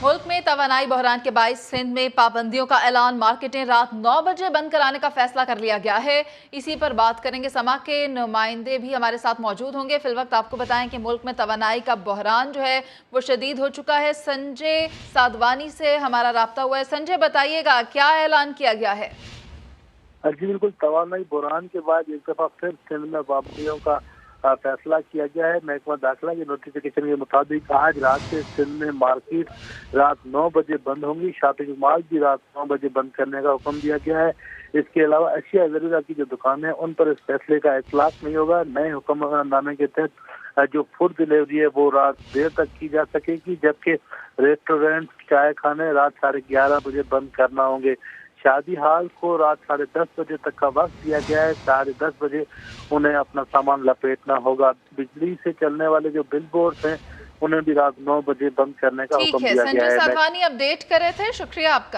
मुल्क में तवानाई बहरान के बाइस सिंध में पाबंदियों का ऐलान, मार्केटें रात 9 बजे बंद कराने का फैसला कर लिया गया है। इसी पर बात करेंगे, समा के नुमाइंदे भी हमारे साथ मौजूद होंगे। फिल वक्त आपको बताएं कि मुल्क में तवानाई का बहरान जो है वो शदीद हो चुका है। संजय साधवानी से हमारा राब्ता हुआ है। संजय, बताइएगा क्या ऐलान किया गया है? जी बिल्कुल, तवानाई बहरान के बाद एक दफा फिर सिंध में पाबंदियों का फैसला किया गया है। महकमा दाखिला के नोटिफिकेशन के मुताबिक आज रात से सिंध में मार्केट रात 9 बजे बंद होंगी। शॉपिंग मॉल भी रात 9 बजे बंद करने का हुक्म दिया गया है। इसके अलावा अशिया ज़रूरत की जो दुकानें हैं उन पर इस फैसले का इतलाक नहीं होगा। नए हुक्मनामे के तहत जो फूड डिलीवरी है वो रात देर तक की जा सकेगी, जबकि रेस्टोरेंट, चाय खाने रात 11:30 बजे बंद करना होंगे। शादी हाल को रात 10:30 बजे तक का वक्त दिया गया है। 10:30 बजे उन्हें अपना सामान लपेटना होगा। बिजली से चलने वाले जो बिल बोर्ड हैं उन्हें भी रात 9 बजे बंद करने का हुक्म दिया गया है। संजय साधवानी अपडेट कर रहे थे, शुक्रिया आपका।